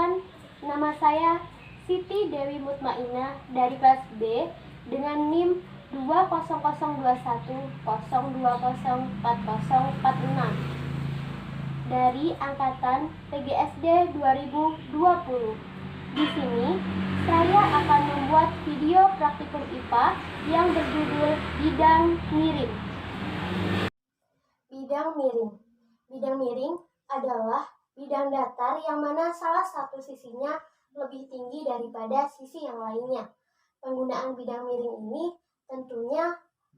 Perkenalkan, nama saya Siti Dewi Mutmainah dari kelas B dengan NIM 2002102040406 dari angkatan PGSD 2020. Di sini saya akan membuat video praktikum IPA yang berjudul Bidang Miring. Bidang miring. Bidang miring adalah bidang datar yang mana salah satu sisinya lebih tinggi daripada sisi yang lainnya. Penggunaan bidang miring ini tentunya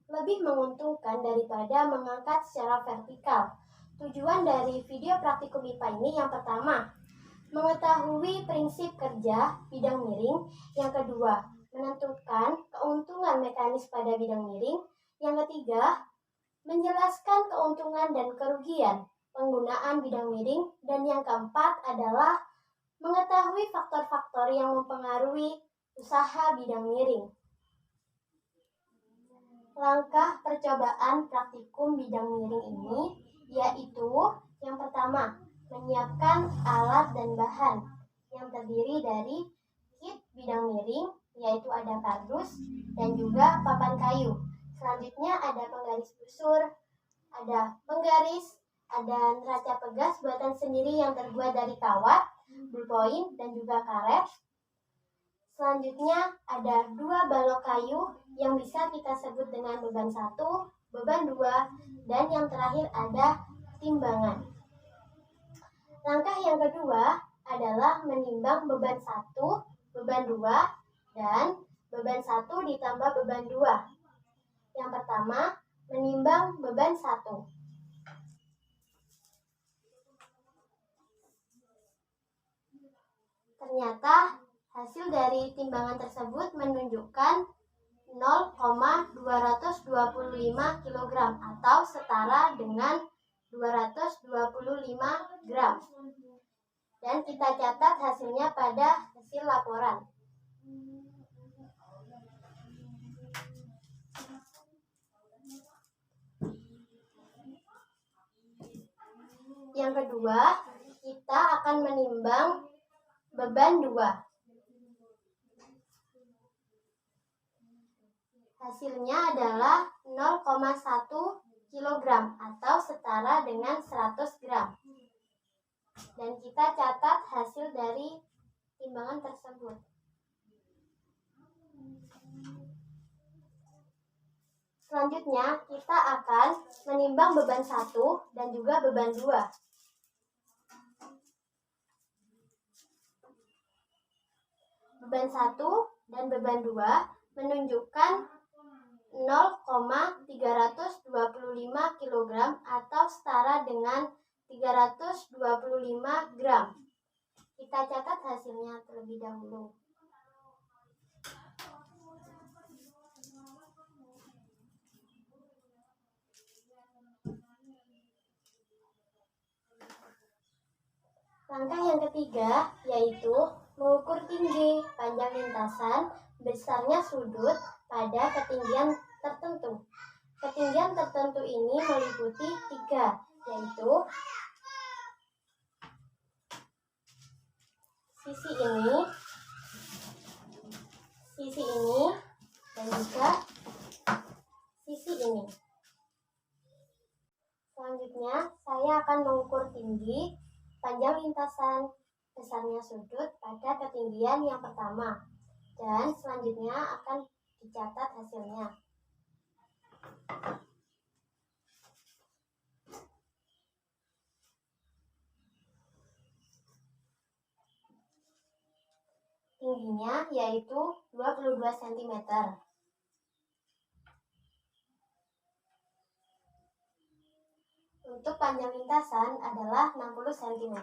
lebih menguntungkan daripada mengangkat secara vertikal. Tujuan dari video praktikum IPA ini yang pertama, mengetahui prinsip kerja bidang miring. Yang kedua, menentukan keuntungan mekanis pada bidang miring. Yang ketiga, menjelaskan keuntungan dan kerugian penggunaan bidang miring. Dan yang keempat adalah mengetahui faktor-faktor yang mempengaruhi usaha bidang miring. Langkah percobaan praktikum bidang miring ini yaitu yang pertama, menyiapkan alat dan bahan yang terdiri dari kit bidang miring, yaitu ada kardus dan juga papan kayu. Selanjutnya ada penggaris busur, ada penggaris, ada neraca pegas buatan sendiri yang terbuat dari kawat, ballpoint, dan juga karet. Selanjutnya ada 2 balok kayu yang bisa kita sebut dengan beban 1, beban 2, dan yang terakhir ada timbangan. Langkah yang kedua adalah menimbang beban 1, beban 2, dan beban 1 ditambah beban 2. Yang pertama, menimbang beban 1. Ternyata hasil dari timbangan tersebut menunjukkan 0,225 kg atau setara dengan 225 gram. Dan kita catat hasilnya pada hasil laporan. Yang kedua, kita akan menimbang beban 2. Hasilnya adalah 0,1 kg atau setara dengan 100 gram. Dan kita catat hasil dari timbangan tersebut. Selanjutnya, kita akan menimbang beban 1 dan juga beban 2. Beban 1 dan beban 2 menunjukkan 0,325 kg atau setara dengan 325 gram. Kita catat hasilnya terlebih dahulu. Langkah yang ketiga yaitu mengukur tinggi, panjang lintasan, besarnya sudut pada ketinggian tertentu. Ketinggian tertentu ini meliputi 3, yaitu sisi ini, dan juga sisi ini. Selanjutnya, saya akan mengukur tinggi, panjang lintasan, besarnya sudut pada ketinggian yang pertama. Dan selanjutnya akan dicatat hasilnya. Tingginya yaitu 22 cm. Untuk panjang lintasan adalah 60 cm.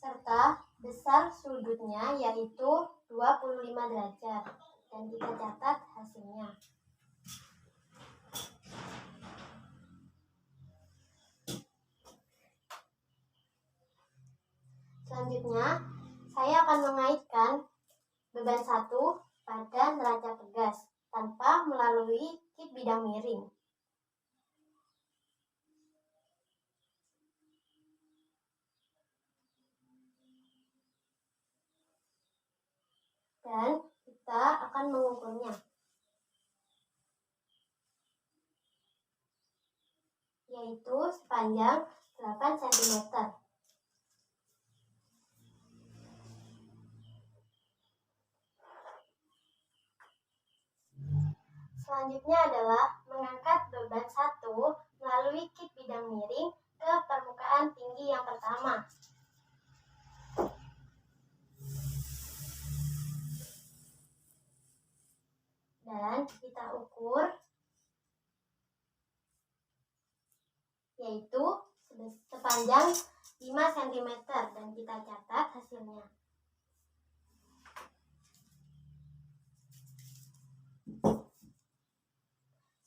Serta besar sudutnya yaitu 25 derajat. Dan kita catat hasilnya. Selanjutnya, saya akan mengaitkan beban 1 pada neraca pegas tanpa melalui kit bidang miring. dan kita akan mengukurnya, yaitu sepanjang 8 cm. Selanjutnya adalah mengangkat beban 1 melalui kit bidang miring ke permukaan tinggi yang pertama. Dan kita ukur, yaitu sepanjang 5 cm, dan kita catat hasilnya.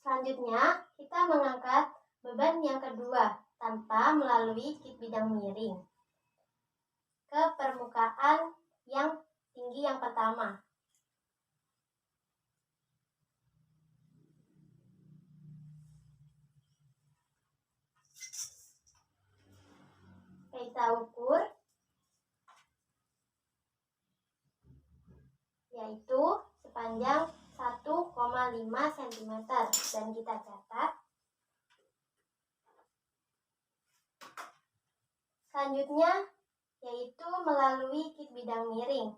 Selanjutnya, kita mengangkat beban yang kedua tanpa melalui kit bidang miring ke permukaan yang tinggi yang pertama. Kita ukur, yaitu sepanjang 1,5 cm, dan kita catat. Selanjutnya, yaitu melalui kit bidang miring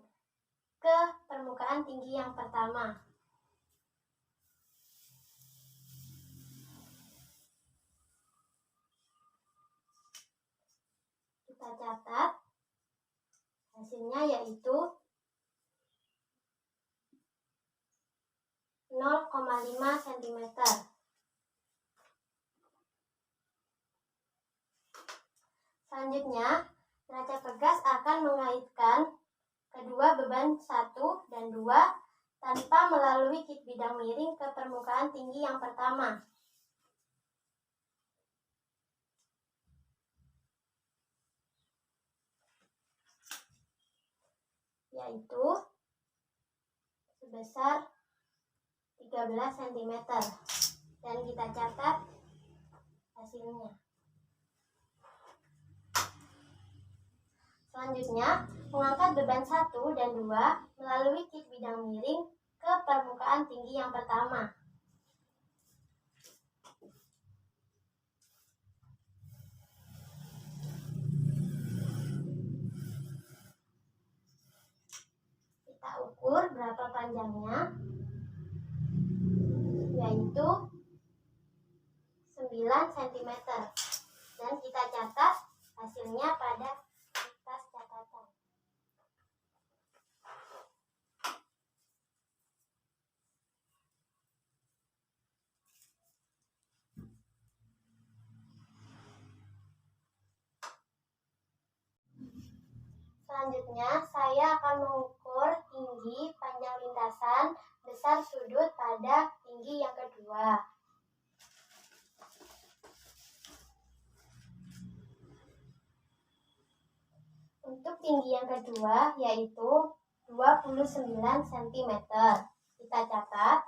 ke permukaan tinggi yang pertama. Kita catat hasilnya, yaitu 0,5 cm. Selanjutnya, neraca pegas akan mengaitkan kedua beban 1 dan 2 tanpa melalui kit bidang miring ke permukaan tinggi yang pertama. Yaitu sebesar 13 cm, dan kita catat hasilnya. Selanjutnya, mengangkat beban 1 dan 2 melalui kit bidang miring ke permukaan tinggi yang pertama. Kita ukur berapa panjangnya, yaitu 9 cm, dan kita catat hasilnya pada kertas catatan. Selanjutnya, saya akan mengukur tinggi, panjang lintasan, besar sudut pada tinggi yang kedua. Untuk tinggi yang kedua, yaitu 29 cm. Kita catat.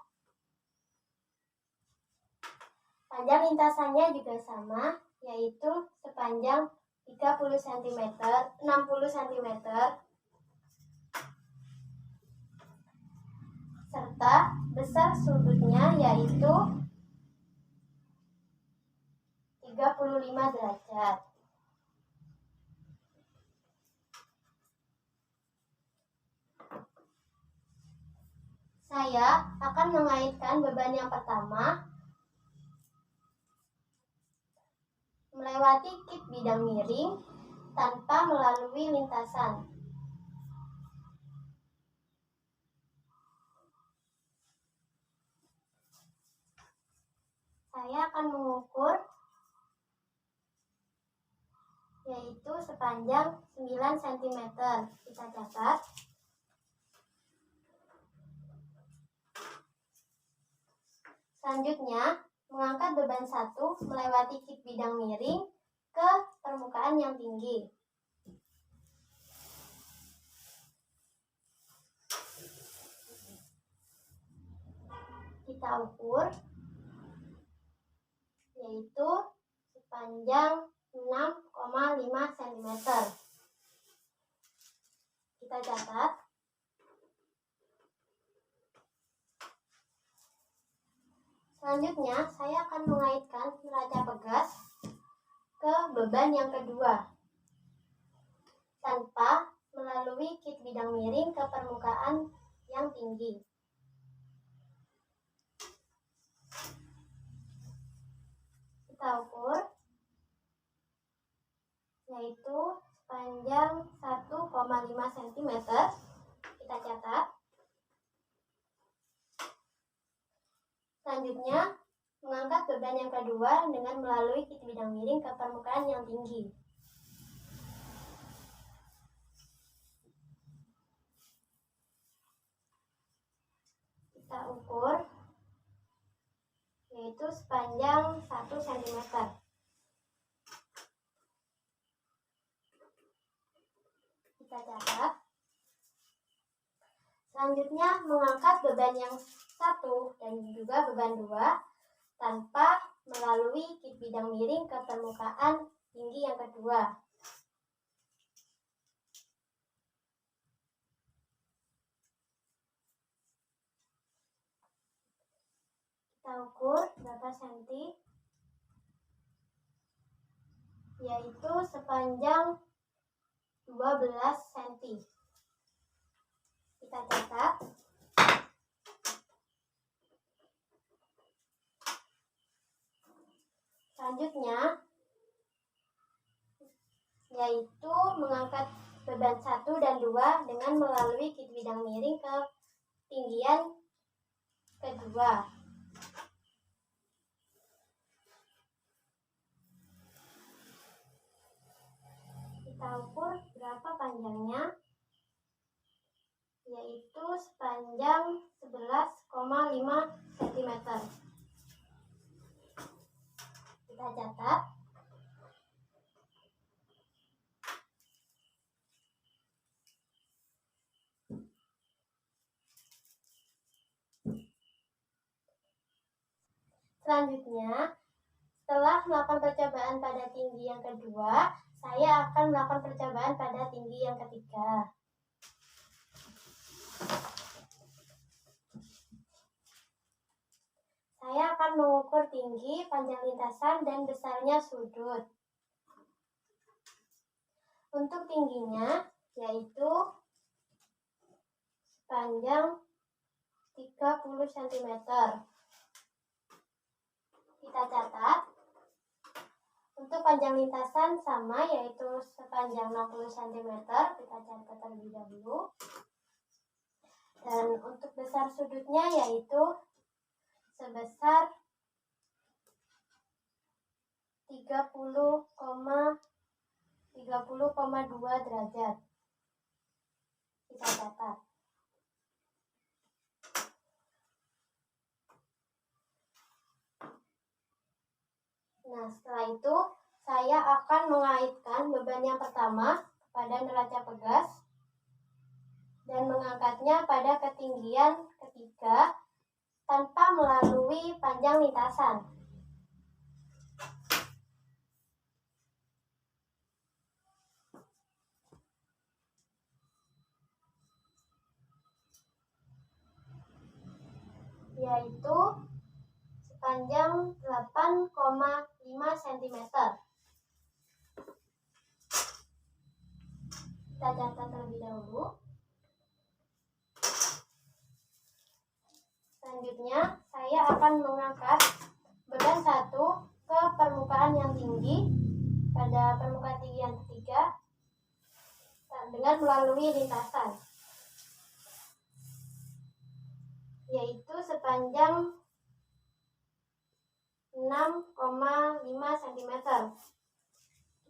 Panjang lintasannya juga sama, yaitu sepanjang 30 cm, 60 cm, serta besar sudutnya yaitu 35 derajat. Saya akan mengaitkan beban yang pertama melewati kit bidang miring tanpa melalui lintasan. Saya akan mengukur, yaitu sepanjang 9 cm. Kita catat. Selanjutnya, mengangkat beban 1 melewati kit bidang miring ke permukaan yang tinggi. Kita ukur, yaitu sepanjang 6,5 cm. Kita catat. Selanjutnya, saya akan mengaitkan neraca pegas ke beban yang kedua tanpa melalui kit bidang miring ke permukaan yang tinggi. Kita ukur, yaitu sepanjang 1,5 cm. Kita catat. Selanjutnya, mengangkat beban yang kedua dengan melalui kit bidang miring ke permukaan yang tinggi. Kita ukur, yaitu sepanjang 1 cm. Kita catat. Selanjutnya, mengangkat beban yang 1 dan juga beban 2 tanpa melalui kit bidang miring ke permukaan tinggi yang kedua. Kita ukur berapa senti, yaitu sepanjang 12 cm. Kita catat. Selanjutnya, yaitu mengangkat beban 1 dan 2 dengan melalui kit bidang miring ke ketinggian kedua. Kita ukur berapa panjangnya, yaitu sepanjang 11,5 cm. Kita catat. Selanjutnya, setelah melakukan percobaan pada tinggi yang kedua, saya akan melakukan percobaan pada tinggi yang ketiga. Saya akan mengukur tinggi, panjang lintasan, dan besarnya sudut. Untuk tingginya, yaitu sepanjang 30 cm. Kita catat. Untuk panjang lintasan sama, yaitu sepanjang 60 cm. Kita catat terlebih dahulu. Dan untuk besar sudutnya yaitu sebesar 30,2 derajat. Kita catat. Nah, setelah itu saya akan mengaitkan beban yang pertama pada neraca pegas dan mengangkatnya pada ketinggian ketiga tanpa melalui panjang lintasan. Yaitu sepanjang 8,5 cm. Kita catat terlebih dahulu. Selanjutnya, saya akan mengangkat beban 1 ke permukaan yang tinggi pada permukaan tinggi yang ketiga dengan melalui lintasan, yaitu sepanjang 6,5 cm.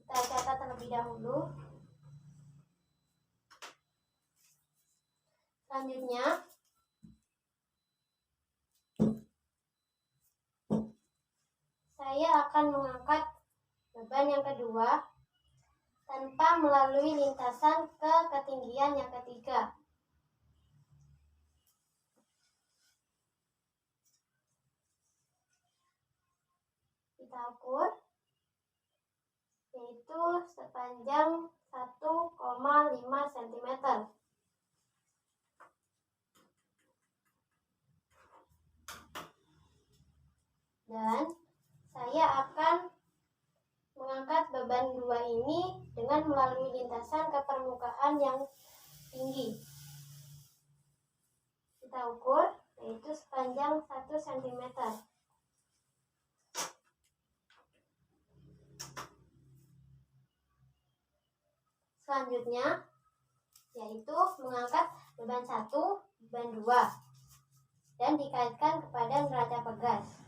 Kita catat terlebih dahulu. Selanjutnya, saya akan mengangkat beban yang kedua tanpa melalui lintasan ke ketinggian yang ketiga. Kita ukur, yaitu sepanjang 1,5 cm. Dan saya akan mengangkat beban 2 ini dengan melalui lintasan ke permukaan yang tinggi. Kita ukur, yaitu sepanjang 1 cm. Selanjutnya, yaitu mengangkat beban 1, beban 2, dan dikaitkan kepada neraca pegas.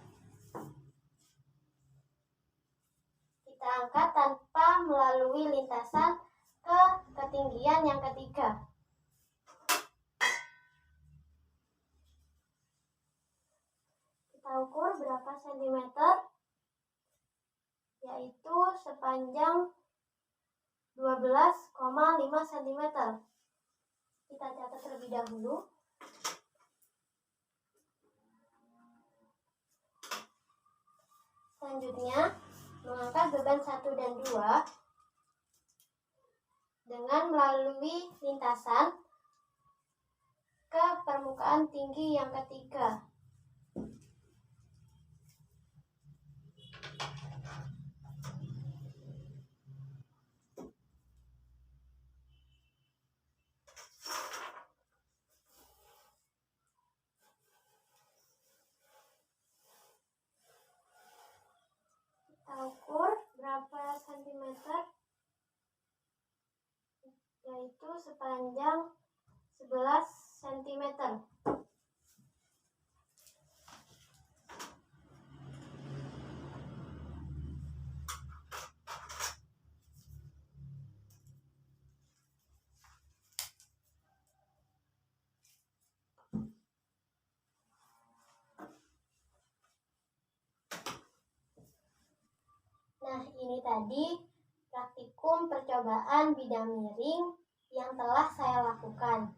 Kita angkat tanpa melalui lintasan ke ketinggian yang ketiga. Kita ukur berapa sentimeter, yaitu sepanjang 12,5 cm. Kita catat terlebih dahulu. Selanjutnya, mengangkat beban 1 dan 2 dengan melalui lintasan ke permukaan tinggi yang ketiga. Kita ukur berapa sentimeter, yaitu sepanjang 11 cm. Nah, ini tadi praktikum percobaan bidang miring yang telah saya lakukan.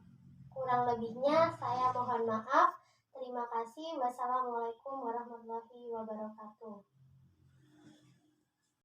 Kurang lebihnya saya mohon maaf. Terima kasih. Wassalamualaikum warahmatullahi wabarakatuh.